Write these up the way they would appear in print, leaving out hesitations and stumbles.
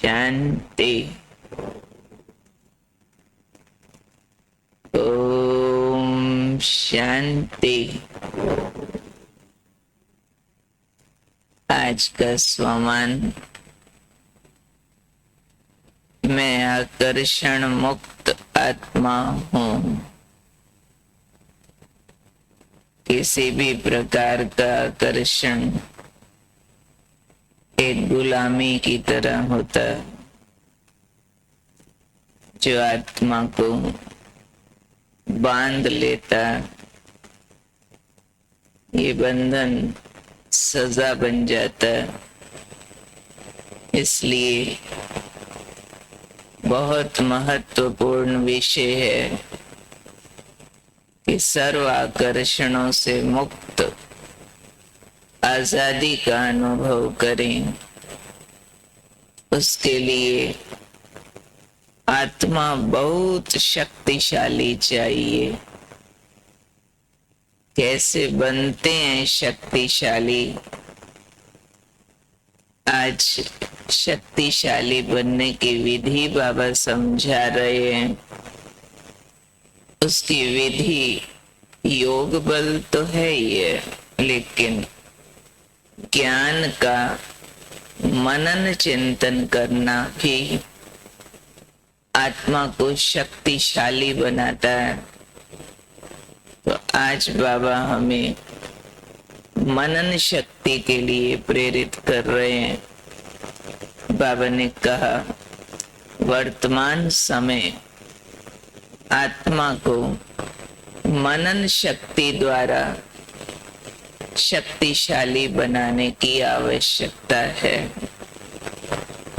शांति। ओम शांति। आज का स्वमान, मैं आकर्षण मुक्त आत्मा हूँ। किसी भी प्रकार का आकर्षण एक गुलामी की तरह होता है, जो आत्मा को बांध लेता। ये बंधन सजा बन जाता। इसलिए बहुत महत्वपूर्ण विषय है कि सर्व आकर्षणों से मुक्त आजादी का अनुभव करें। उसके लिए आत्मा बहुत शक्तिशाली चाहिए। कैसे बनते हैं शक्तिशाली? आज शक्तिशाली बनने की विधि बाबा समझा रहे हैं। उसकी विधि योग बल तो है ही है, लेकिन ज्ञान का मनन चिंतन करना भी आत्मा को शक्तिशाली बनाता है। तो आज बाबा हमें मनन शक्ति के लिए प्रेरित कर रहे हैं। बाबा ने कहा, वर्तमान समय आत्मा को मनन शक्ति द्वारा शक्तिशाली बनाने की आवश्यकता है।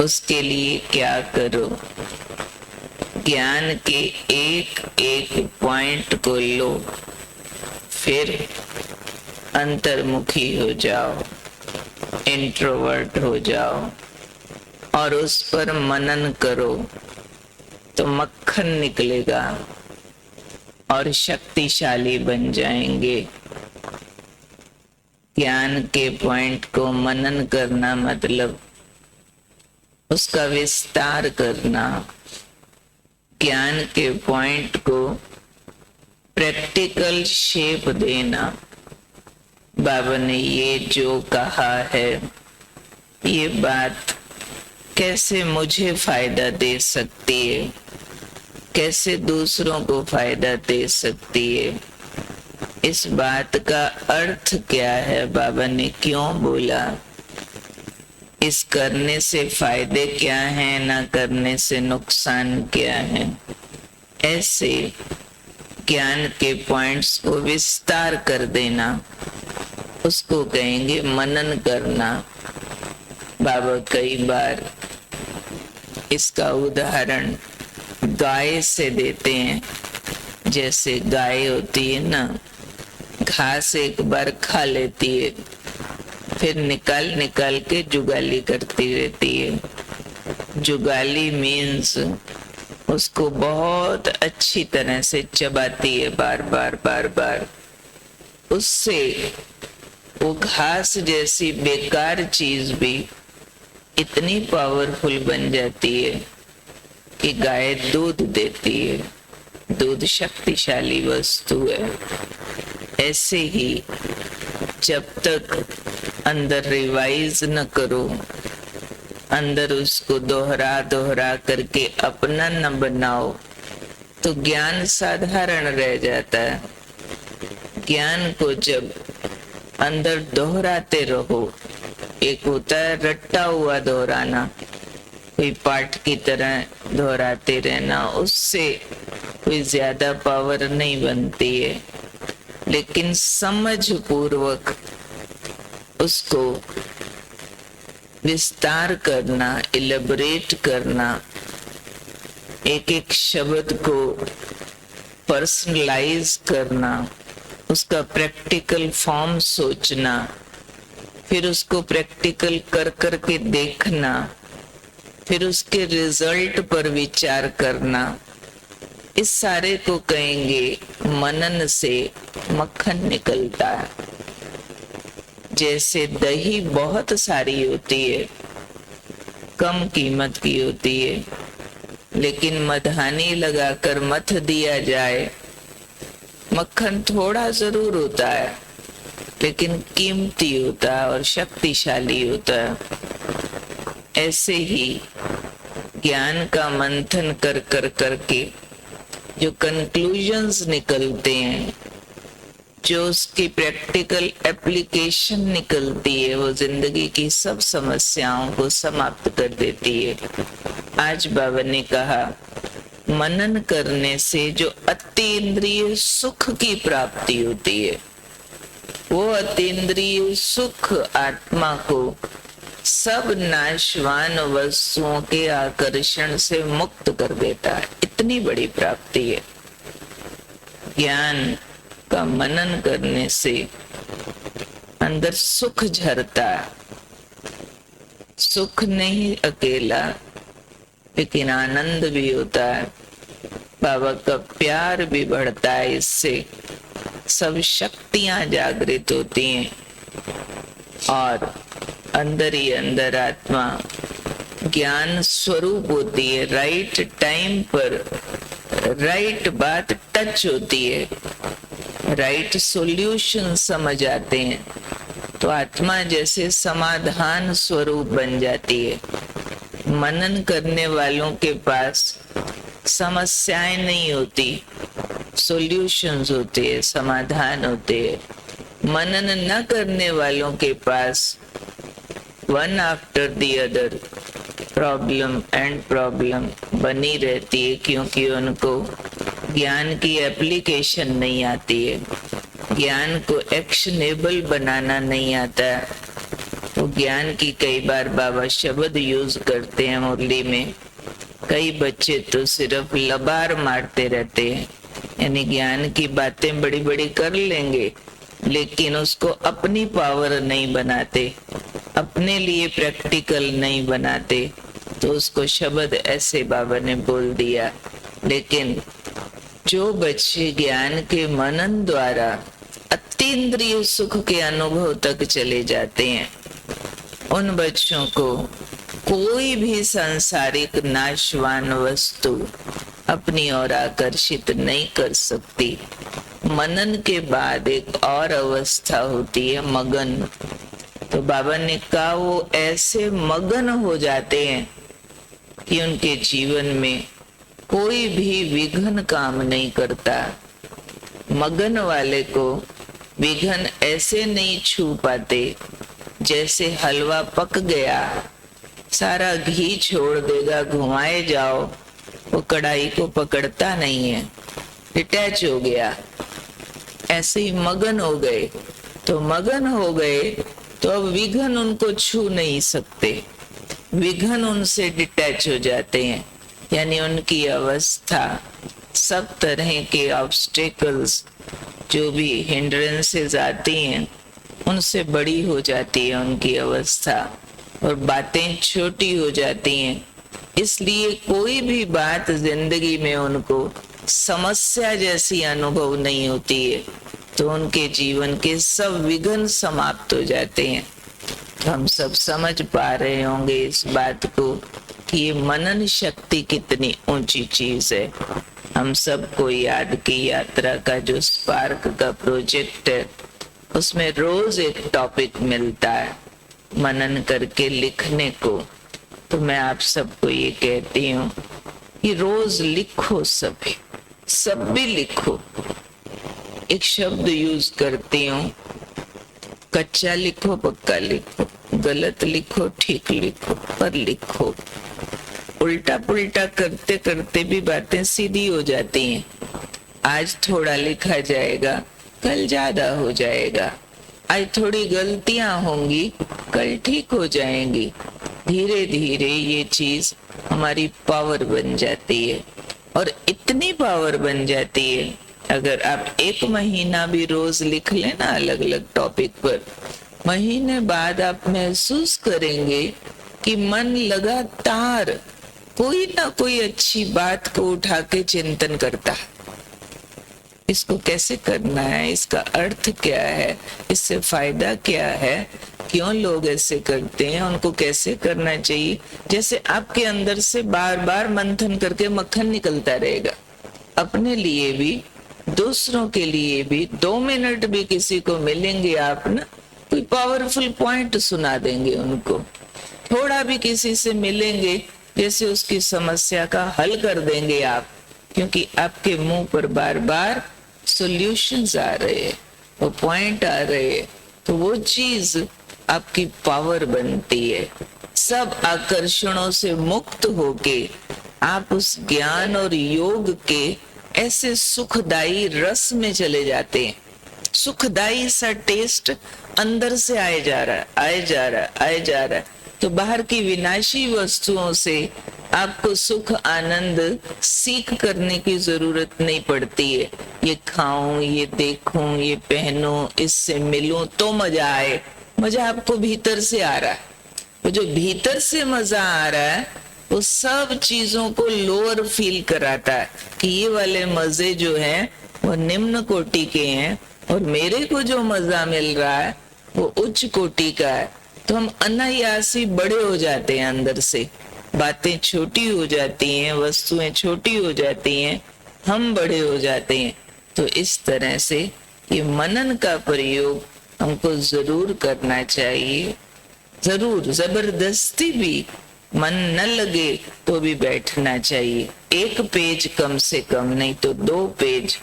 उसके लिए क्या करो? ज्ञान के एक एक पॉइंट को लो, फिर अंतर्मुखी हो जाओ, इंट्रोवर्ट हो जाओ और उस पर मनन करो, तो मक्खन निकलेगा और शक्तिशाली बन जाएंगे। ज्ञान के पॉइंट को मनन करना मतलब उसका विस्तार करना, ज्ञान के पॉइंट को प्रैक्टिकल शेप देना। बाबा ने ये जो कहा है, ये बात कैसे मुझे फायदा दे सकती है, कैसे दूसरों को फायदा दे सकती है, इस बात का अर्थ क्या है, बाबा ने क्यों बोला, इस करने से फायदे क्या हैं, ना करने से नुकसान क्या है। ऐसे ज्ञान के पॉइंट्स को विस्तार कर देना, उसको कहेंगे मनन करना। बाबा कई बार इसका उदाहरण गाय से देते हैं। जैसे गाय होती है ना, घास एक बार खा लेती है, फिर निकाल निकाल के जुगाली करती रहती है। जुगाली मीन्स उसको बहुत अच्छी तरह से चबाती है, बार बार बार बार। उससे वो घास जैसी बेकार चीज भी इतनी पावरफुल बन जाती है कि गाय दूध देती है। दूध शक्तिशाली वस्तु है। ऐसे ही जब तक अंदर रिवाइज न करो, अंदर उसको दोहरा दोहरा करके अपना न बनाओ, तो ज्ञान साधारण रह जाता है। ज्ञान को जब अंदर दोहराते रहो, एक होता है रट्टा हुआ दोहराना, कोई पाठ की तरह दोहराते रहना, उससे कोई ज्यादा पावर नहीं बनती है। लेकिन समझ पूर्वक उसको विस्तार करना, इलेबरेट करना, एक एक शब्द को पर्सनलाइज करना, उसका प्रैक्टिकल फॉर्म सोचना, फिर उसको प्रैक्टिकल कर करके देखना, फिर उसके रिजल्ट पर विचार करना, इस सारे को कहेंगे मनन से मक्खन निकलता है। जैसे दही बहुत सारी होती है, कम कीमत की होती है, लेकिन मधानी लगाकर मथ दिया जाए, मक्खन थोड़ा जरूर होता है लेकिन कीमती होता है और शक्तिशाली होता है। ऐसे ही ज्ञान का मंथन कर कर करके जो कंक्लूजन्स निकलते हैं, जो उसकी प्रैक्टिकल एप्लीकेशन निकलती है, वो जिंदगी की सब समस्याओं को समाप्त कर देती है। आज बाबा ने कहा, मनन करने से जो अतीन्द्रिय सुख की प्राप्ति होती है, वो अतीन्द्रिय सुख आत्मा को सब नाशवान वस्तुओं के आकर्षण से मुक्त कर देता है। इतनी बड़ी प्राप्ति है। ज्ञान का मनन करने से अंदर सुख झरता है। सुख नहीं अकेला, लेकिन आनंद भी होता है। बाबा का प्यार भी बढ़ता है। इससे सब शक्तियां जागृत होती हैं और अंदर ही अंदर आत्मा ज्ञान स्वरूप होती है। राइट टाइम पर राइट बात टच होती है, राइट सॉल्यूशन समझ आते हैं, तो आत्मा जैसे समाधान स्वरूप बन जाती है। मनन करने वालों के पास समस्याएं नहीं होती, सॉल्यूशंस होते हैं, समाधान होते हैं। मनन न करने वालों के पास one after the other problem and problem बनी रहती है, क्योंकि उनको ज्ञान की एप्लीकेशन नहीं आती है, ज्ञान को एक्शनेबल बनाना नहीं आता है। तो ज्ञान की कई बार बाबा शब्द यूज करते हैं मुरली में। कई बच्चे तो सिर्फ लबार मारते रहते हैं, यानी ज्ञान की बातें बड़ी बड़ी कर लेंगे, लेकिन उसको अपनी पावर नहीं बनाते, अपने लिए प्रैक्टिकल नहीं बनाते। तो उसको शब्द ऐसे बाबा ने बोल दिया। लेकिन जो बच्चे ज्ञान के मनन द्वारा अतीन्द्रिय सुख के अनुभव तक चले जाते हैं, उन बच्चों को कोई भी सांसारिक नाशवान वस्तु अपनी ओर आकर्षित नहीं कर सकती। मनन के बाद एक और अवस्था होती है, मगन। तो बाबा ने कहा वो ऐसे मगन हो जाते हैं कि उनके जीवन में कोई भी विघ्न काम नहीं करता। मगन वाले को विघ्न ऐसे नहीं छू पाते जैसे हलवा पक गया, सारा घी छोड़ देगा, घुमाए जाओ, वो कढ़ाई को पकड़ता नहीं है, डिटैच हो गया। ऐसे ही मगन हो गए। तो मगन हो गए तो अब विघ्न उनको छू नहीं सकते, विघ्न उनसे डिटैच हो जाते हैं। यानी उनकी अवस्था सब तरह के ऑब्स्टेकल्स, जो भी हिंड्रेंसेस आती हैं, उनसे बड़ी हो जाती है उनकी अवस्था, और बातें छोटी हो जाती हैं। इसलिए कोई भी बात जिंदगी में उनको समस्या जैसी अनुभव नहीं होती है, तो उनके जीवन के सब विघ्न समाप्त हो जाते हैं। तो हम सब समझ पा रहे होंगे इस बात को कि ये मनन शक्ति कितनी ऊंची चीज है। हम सबको याद की यात्रा का जो स्पार्क का प्रोजेक्ट है, उसमें रोज एक टॉपिक मिलता है मनन करके लिखने को। तो मैं आप सबको ये कहती हूँ कि रोज लिखो, सब भी लिखो। एक शब्द यूज करती हूँ, कच्चा लिखो, पक्का लिखो, गलत लिखो, ठीक लिखो, पर लिखो। उल्टा पुल्टा करते करते भी बातें सीधी हो जाती हैं। आज थोड़ा लिखा जाएगा, कल ज्यादा हो जाएगा। आज थोड़ी गलतियां होंगी, कल ठीक हो जाएंगी। धीरे धीरे ये चीज हमारी पावर बन जाती है, और इतनी पावर बन जाती है, अगर आप एक महीना भी रोज लिख लेना अलग अलग टॉपिक पर, महीने बाद आप महसूस करेंगे कि मन लगातार कोई ना कोई अच्छी बात को उठा के चिंतन करता है। इसको कैसे करना है, इसका अर्थ क्या है, इससे फायदा क्या है, क्यों लोग ऐसे करते हैं, उनको कैसे करना चाहिए। जैसे आपके अंदर से बार बार मंथन करके मक्खन निकलता रहेगा। अपने लिए भी, दूसरों के लिए भी 2 मिनट भी किसी को मिलेंगे आप ना, कोई पावरफुल पॉइंट सुना देंगे उनको। थोड़ा भी किसी से मिलेंगे, जैसे उसकी समस्या का हल कर देंगे आप, क्योंकि आपके मुंह पर बार बार सॉल्यूशंस आ रहे हैं, वो पॉइंट आ रहे हैं, तो वो चीज आपकी पावर बनती है। सब आकर्षणों से मुक्त होके आप उस ज्ञान और योग के ऐसे सुखदाई रस में चले जाते हैं। सुखदाई सा टेस्ट अंदर से आए जा रहा है, आए जा रहा है, आए जा रहा है। तो बाहर की विनाशी वस्तुओं से आपको सुख आनंद सीख करने की जरूरत नहीं पड़ती है। ये खाऊं, ये देखूं, ये पहनूं, इससे मिलूं तो मजा आए। मजा आपको भीतर से आ रहा है। वो जो भीतर से मजा आ रहा है, वो सब चीजों को लोअर फील कराता है कि ये वाले मजे जो हैं वो निम्न कोटि के हैं, और मेरे को जो मजा मिल रहा है वो उच्च कोटि का है। तो हम अनायासी बड़े हो जाते हैं अंदर से, बातें छोटी हो जाती हैं, वस्तुएं छोटी हो जाती हैं, हम बड़े हो जाते हैं। तो इस तरह से ये मनन का प्रयोग हमको जरूर करना चाहिए, जरूर। जबरदस्ती भी मन न लगे तो भी बैठना चाहिए। 1 पेज कम से कम, नहीं तो 2 पेज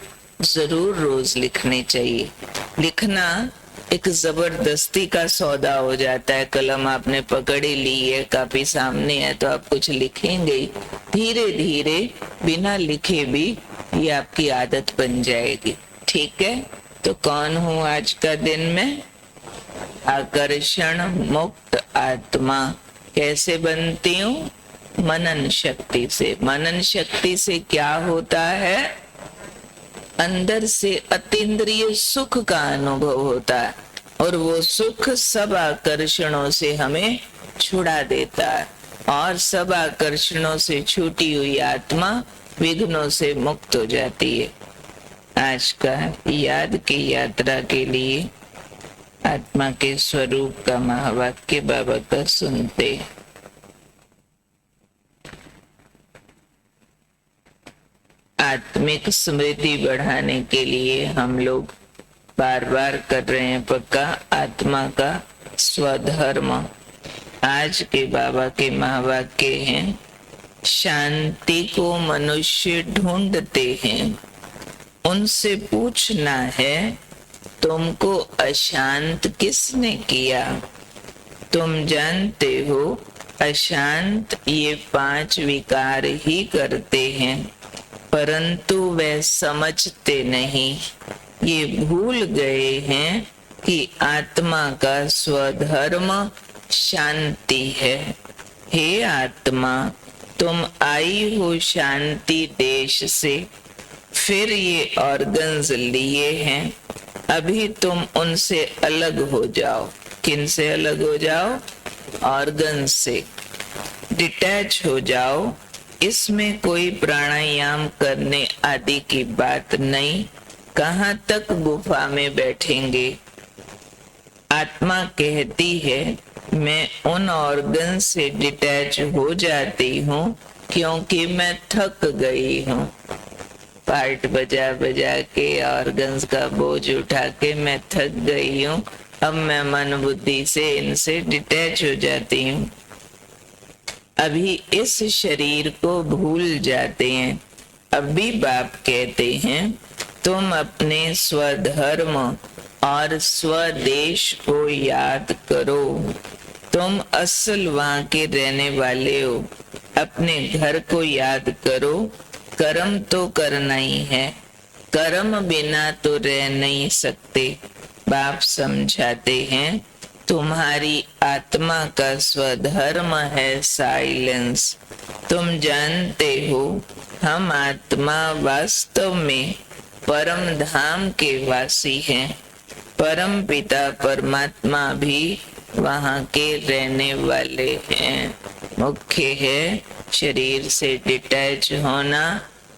जरूर रोज लिखने चाहिए। लिखना एक जबरदस्ती का सौदा हो जाता है। कलम आपने पकड़ी ली है, काफी सामने है, तो आप कुछ लिखेंगे। धीरे धीरे बिना लिखे भी ये आपकी आदत बन जाएगी। ठीक है, तो कौन हूं आज का दिन में? आकर्षण मुक्त आत्मा। कैसे बनती हूँ? मनन शक्ति से। मनन शक्ति से क्या होता है? अंदर से अतीन्द्रिय सुख का अनुभव होता है, और वो सुख सब आकर्षणों से हमें छुड़ा देता है, और सब आकर्षणों से छूटी हुई आत्मा विघ्नों से मुक्त हो जाती है। आज का याद की यात्रा के लिए आत्मा के स्वरूप का महावाक्य बाबा का सुनते। आत्मिक स्मृति बढ़ाने के लिए हम लोग बार बार कर रहे हैं पक्का आत्मा का स्वधर्म। आज के बाबा के महावाक्य हैं, शांति को मनुष्य ढूंढते हैं, उनसे पूछना है तुमको अशांत किसने किया? तुम जानते हो अशांत ये 5 विकार ही करते हैं, परंतु वे समझते नहीं। ये भूल गए हैं कि आत्मा का स्वधर्म शांति है। हे आत्मा, तुम आई हो शांति देश से, फिर ये ऑर्गन्स लिए हैं, अभी तुम उनसे अलग हो जाओ। किन से अलग हो जाओ? ऑर्गन से डिटैच हो जाओ। इसमें कोई प्राणायाम करने आदि की बात नहीं। कहाँ तक गुफा में बैठेंगे? आत्मा कहती है मैं उन ऑर्गन से डिटैच हो जाती हूँ क्योंकि मैं थक गई हूँ। पार्ट बजा बजा के ऑर्गन्स का बोझ उठा के मैं थक गई हूँ, अब मैं मन बुद्धि से इनसे डिटैच हो जाती हूँ। अभी इस शरीर को भूल जाते हैं। अभी बाप कहते हैं तुम अपने स्वधर्म और स्वदेश को याद करो। तुम असल वहां के रहने वाले हो। अपने घर को याद करो। कर्म तो करना ही है, कर्म बिना तो रह नहीं सकते। बाप समझाते हैं तुम्हारी आत्मा का स्वधर्म है साइलेंस। तुम जानते हो हम आत्मा वास्तव में परम धाम के वासी हैं। परम पिता परमात्मा भी वहाँ के रहने वाले हैं। मुख्य है शरीर से डिटैच होना,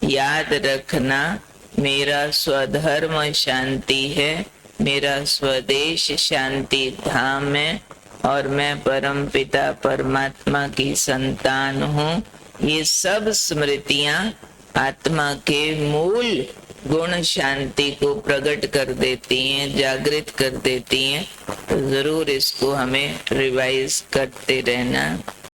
याद रखना मेरा स्वधर्म शांति है, मेरा स्वदेश शांति धाम है, और मैं परम पिता परमात्मा की संतान हूँ, ये सब स्मृतियां आत्मा के मूल गुण शांति को प्रकट कर देती हैं, जागृत कर देती हैं। तो जरूर इसको हमें रिवाइज करते रहना।